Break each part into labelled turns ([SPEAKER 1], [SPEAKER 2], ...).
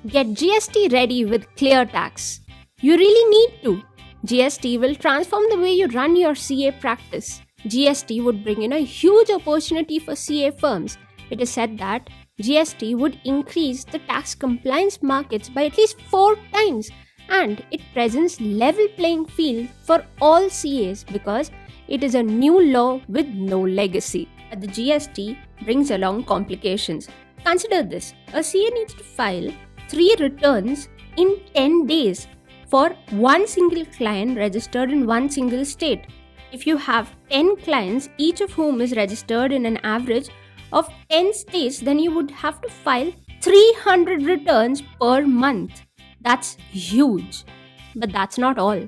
[SPEAKER 1] Get GST ready with ClearTax. You really need to. GST will transform the way you run your CA practice. GST would bring in a huge opportunity for CA firms. It is said that GST would increase the tax compliance markets by at least 4 times, and it presents level playing field for all CAs because it is a new law with no legacy. But the GST brings along complications. Consider this: a CA needs to file 3 returns in 10 days for one single client registered in one single state. If you have 10 clients, each of whom is registered in an average of 10 states, then you would have to file 300 returns per month. That's huge. But that's not all.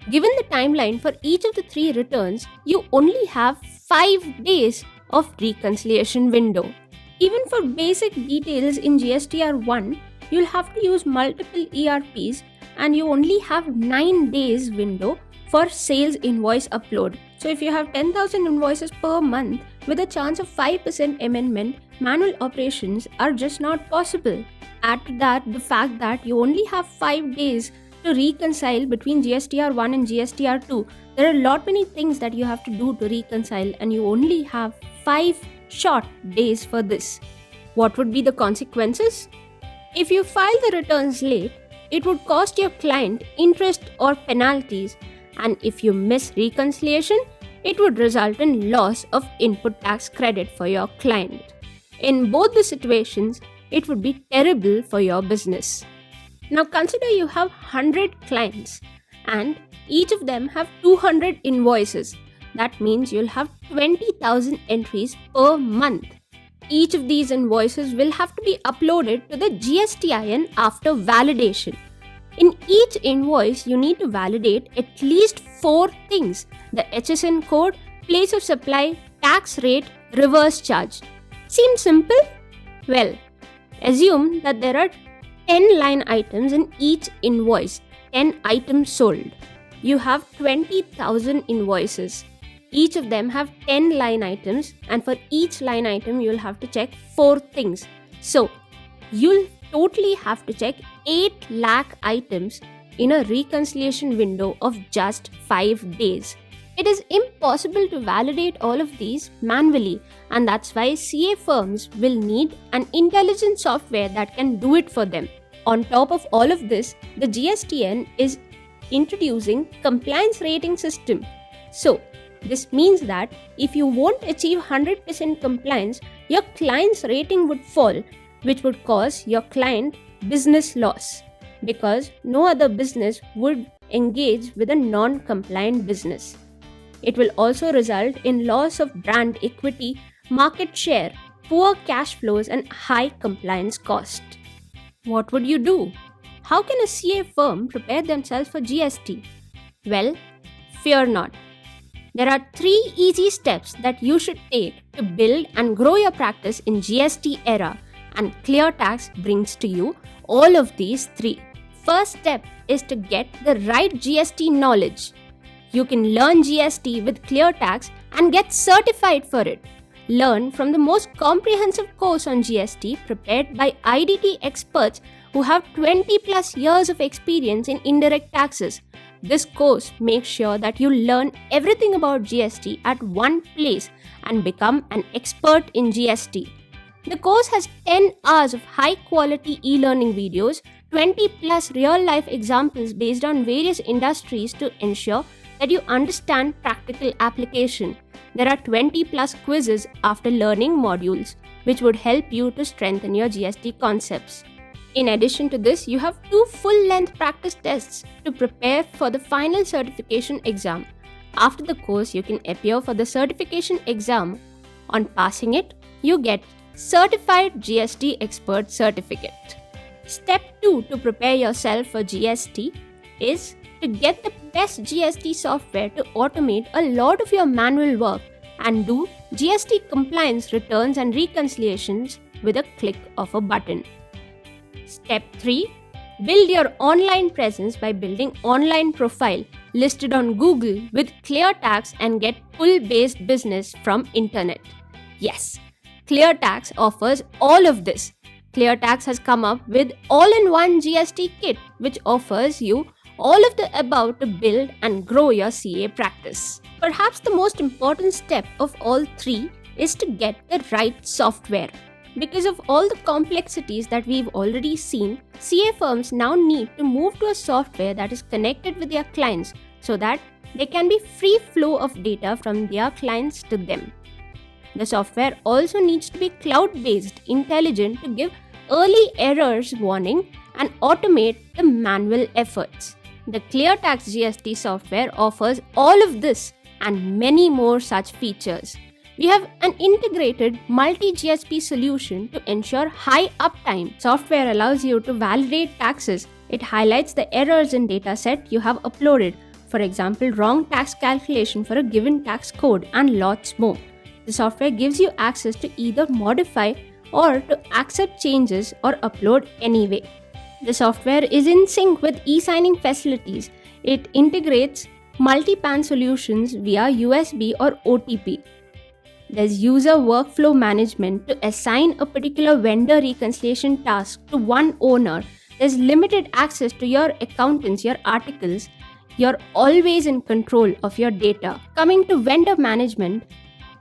[SPEAKER 1] Given the timeline for each of the 3 returns, you only have 5 days of reconciliation window. Even for basic details in GSTR 1, you'll have to use multiple ERPs, and you only have 9 days window for sales invoice upload. So if you have 10,000 invoices per month with a chance of 5% amendment, manual operations are just not possible. Add to that the fact that you only have 5 days to reconcile between GSTR 1 and GSTR 2. There are a lot many things that you have to do to reconcile, and you only have 5 short days for this. What would be the consequences? If you file the returns late, it would cost your client interest or penalties, and if you miss reconciliation, it would result in loss of input tax credit for your client. In both the situations, it would be terrible for your business. Now consider you have 100 clients and each of them have 200 invoices. That means you'll have 20,000 entries per month. Each of these invoices will have to be uploaded to the GSTIN after validation. In each invoice, you need to validate at least 4 things: the HSN code, place of supply, tax rate, reverse charge. Seems simple? Well, assume that there are 10 line items in each invoice, 10 items sold. You have 20,000 invoices. Each of them have 10 line items, and for each line item you'll have to check 4 things. So you'll totally have to check 8 lakh items in a reconciliation window of just 5 days. It is impossible to validate all of these manually, and that's why CA firms will need an intelligent software that can do it for them. On top of all of this, the GSTN is introducing compliance rating system. So this means that if you won't achieve 100% compliance, your client's rating would fall, which would cause your client business loss, because no other business would engage with a non-compliant business. It will also result in loss of brand equity, market share, poor cash flows, and high compliance cost. What would you do? How can a CA firm prepare themselves for GST? Well, fear not. There are 3 easy steps that you should take to build and grow your practice in GST era, and ClearTax brings to you all of these 3. First step is to get the right GST knowledge. You can learn GST with ClearTax and get certified for it. Learn from the most comprehensive course on GST prepared by IDT experts who have 20 plus years of experience in indirect taxes. This course makes sure that you learn everything about GST at one place and become an expert in GST. The course has 10 hours of high quality e-learning videos, 20 plus real life examples based on various industries to ensure that you understand practical application. There are 20 plus quizzes after learning modules, which would help you to strengthen your GST concepts. In addition to this, you have 2 full-length practice tests to prepare for the final certification exam. After the course, you can appear for the certification exam. On passing it, you get Certified GST Expert Certificate. Step 2 to prepare yourself for GST is to get the best GST software to automate a lot of your manual work and do GST compliance returns and reconciliations with a click of a button. Step 3. Build your online presence by building online profile listed on Google with ClearTax and get pull-based business from internet. Yes, ClearTax offers all of this. ClearTax has come up with all-in-one GST kit which offers you all of the above to build and grow your CA practice. Perhaps the most important step of all three is to get the right software. Because of all the complexities that we've already seen, CA firms now need to move to a software that is connected with their clients so that there can be free flow of data from their clients to them. The software also needs to be cloud-based, intelligent to give early errors warning and automate the manual efforts. The ClearTax GST software offers all of this and many more such features. We have an integrated multi-GSP solution to ensure high uptime. Software allows you to validate taxes. It highlights the errors in dataset you have uploaded, for example, wrong tax calculation for a given tax code and lots more. The software gives you access to either modify or to accept changes or upload anyway. The software is in sync with e-signing facilities. It integrates multi-PAN solutions via USB or OTP. There's user workflow management to assign a particular vendor reconciliation task to one owner. There's limited access to your accountants, your articles. You're always in control of your data. Coming to vendor management,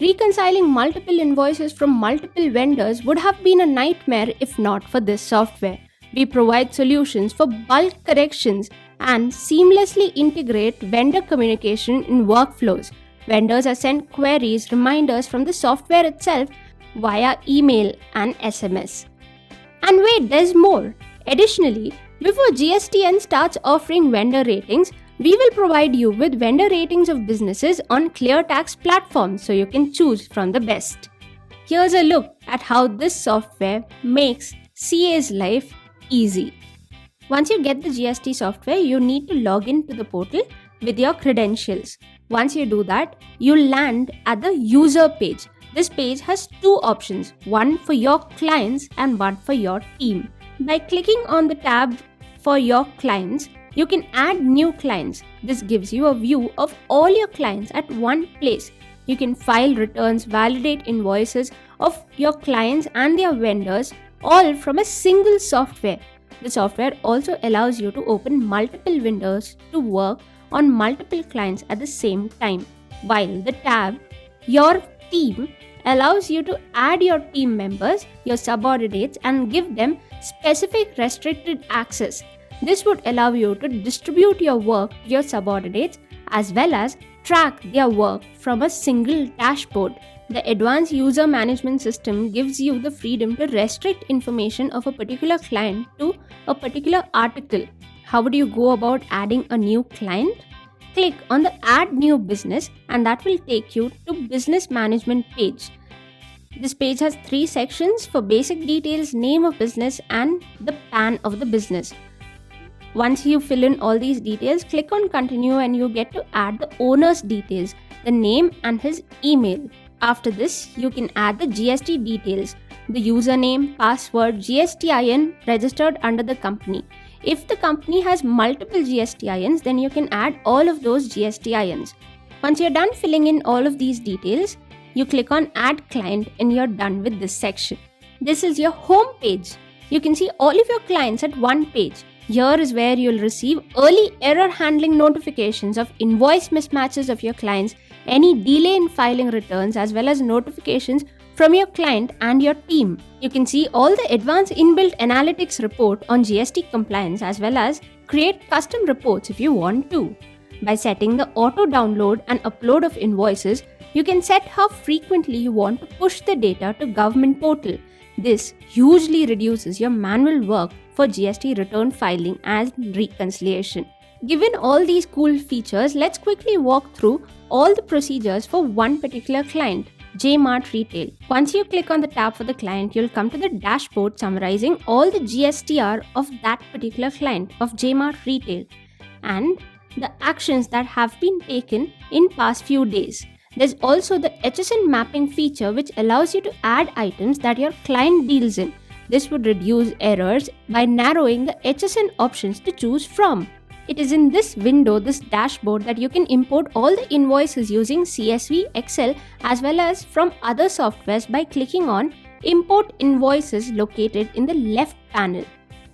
[SPEAKER 1] reconciling multiple invoices from multiple vendors would have been a nightmare if not for this software. We provide solutions for bulk corrections and seamlessly integrate vendor communication in workflows. Vendors are sent queries, reminders from the software itself via email and SMS. And wait, there's more. Additionally, before GSTN starts offering vendor ratings, we will provide you with vendor ratings of businesses on ClearTax platforms so you can choose from the best. Here's a look at how this software makes CA's life easy. Once you get the GST software, you need to log into the portal with your credentials. Once you do that, you'll land at the user page. This page has two options, one for your clients and one for your team. By clicking on the tab for your clients, you can add new clients. This gives you a view of all your clients at one place. You can file returns, validate invoices of your clients and their vendors, all from a single software. The software also allows you to open multiple windows to work on multiple clients at the same time, while the tab, Your Team, allows you to add your team members, your subordinates, and give them specific restricted access. This would allow you to distribute your work to your subordinates as well as track their work from a single dashboard. The advanced user management system gives you the freedom to restrict information of a particular client to a particular article. How would you go about adding a new client? Click on the Add New Business and that will take you to Business Management page. This page has 3 sections for basic details, name of business and the PAN of the business. Once you fill in all these details, click on Continue and you get to add the owner's details, the name and his email. After this, you can add the GST details, the username, password, GSTIN registered under the company. If the company has multiple GSTINs, then you can add all of those GSTINs. Once you're done filling in all of these details, you click on Add Client and you're done with this section. This is your home page. You can see all of your clients at one page. Here is where you'll receive early error handling notifications of invoice mismatches of your clients, any delay in filing returns, as well as notifications from your client and your team. You can see all the advanced inbuilt analytics report on GST compliance as well as create custom reports if you want to. By setting the auto download and upload of invoices, you can set how frequently you want to push the data to government portal. This hugely reduces your manual work for GST return filing and reconciliation. Given all these cool features, let's quickly walk through all the procedures for one particular client, J-Mart Retail. Once you click on the tab for the client, you'll come to the dashboard summarizing all the GSTR of that particular client of J-Mart Retail and the actions that have been taken in past few days. There's also the HSN mapping feature which allows you to add items that your client deals in. This would reduce errors by narrowing the HSN options to choose from. It is in this window, this dashboard, that you can import all the invoices using CSV, Excel as well as from other softwares by clicking on import invoices located in the left panel.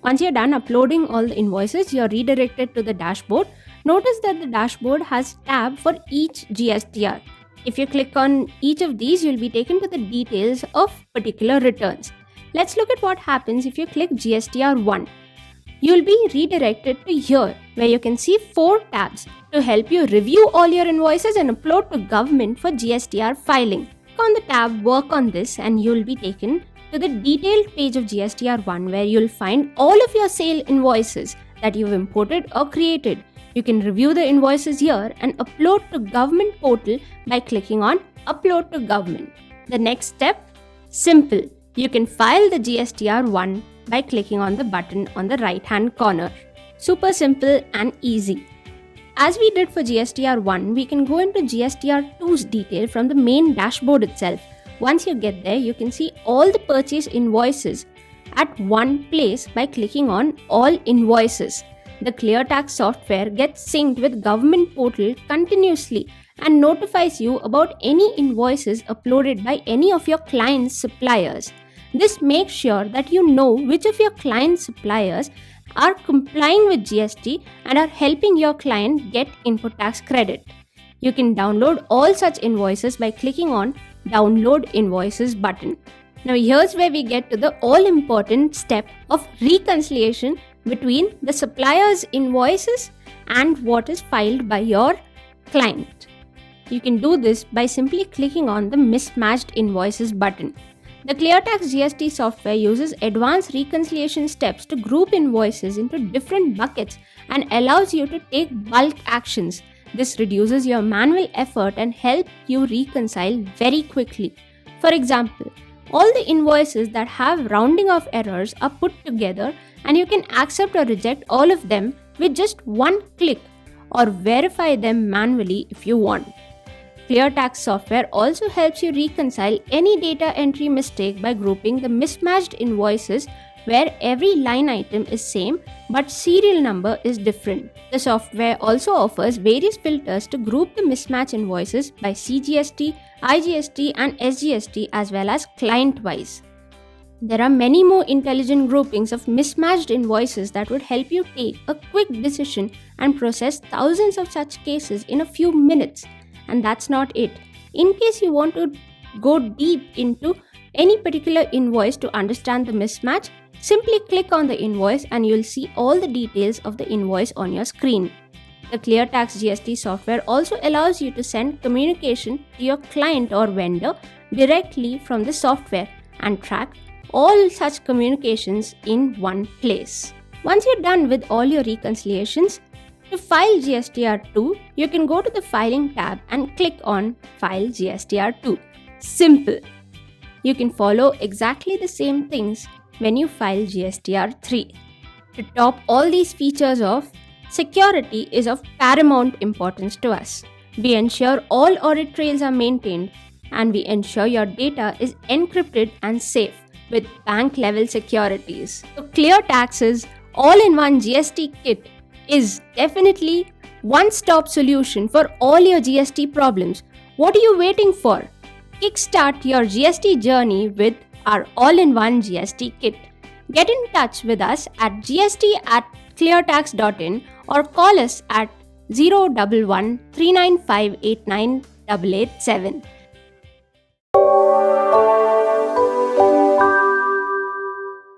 [SPEAKER 1] Once you're done uploading all the invoices, you're redirected to the dashboard. Notice that the dashboard has tab for each GSTR. If you click on each of these, you'll be taken to the details of particular returns. Let's look at what happens if you click GSTR 1. You'll be redirected to here, where you can see 4 tabs to help you review all your invoices and upload to government for GSTR filing. Click on the tab Work on This and you'll be taken to the detailed page of GSTR 1, where you'll find all of your sale invoices that you've imported or created. You can review the invoices here and upload to government portal by clicking on Upload to Government. The next step, simple. You can file the GSTR 1 by clicking on the button on the right hand corner. Super simple and easy. As we did for GSTR 1, we can go into GSTR 2's detail from the main dashboard itself. Once you get there, you can see all the purchase invoices at one place by clicking on All Invoices. The ClearTax software gets synced with government portal continuously and notifies you about any invoices uploaded by any of your client's suppliers. This makes sure that you know which of your client suppliers are complying with GST and are helping your client get input tax credit. You can download all such invoices by clicking on Download Invoices button. Now here's where we get to the all-important step of reconciliation between the supplier's invoices and what is filed by your client. You can do this by simply clicking on the Mismatched Invoices button. The ClearTax GST software uses advanced reconciliation steps to group invoices into different buckets and allows you to take bulk actions. This reduces your manual effort and helps you reconcile very quickly. For example, all the invoices that have rounding off errors are put together and you can accept or reject all of them with just one click or verify them manually if you want. ClearTax software also helps you reconcile any data entry mistake by grouping the mismatched invoices where every line item is same but serial number is different. The software also offers various filters to group the mismatch invoices by CGST, IGST and SGST as well as client-wise. There are many more intelligent groupings of mismatched invoices that would help you take a quick decision and process thousands of such cases in a few minutes. And that's not it. In case you want to go deep into any particular invoice to understand the mismatch, simply click on the invoice and you'll see all the details of the invoice on your screen. The ClearTax GST software also allows you to send communication to your client or vendor directly from the software and track all such communications in one place. Once you're done with all your reconciliations, to file GSTR 2, you can go to the Filing tab and click on File GSTR 2. Simple. You can follow exactly the same things when you file GSTR 3. To top all these features off, security is of paramount importance to us. We ensure all audit trails are maintained and we ensure your data is encrypted and safe with bank-level securities. So ClearTax's all-in-one GST kit is definitely one-stop solution for all your GST problems. What are you waiting for? Kickstart your GST journey with our all-in-one GST kit. Get in touch with us at gst@cleartax.in or call us at 011 395 89887.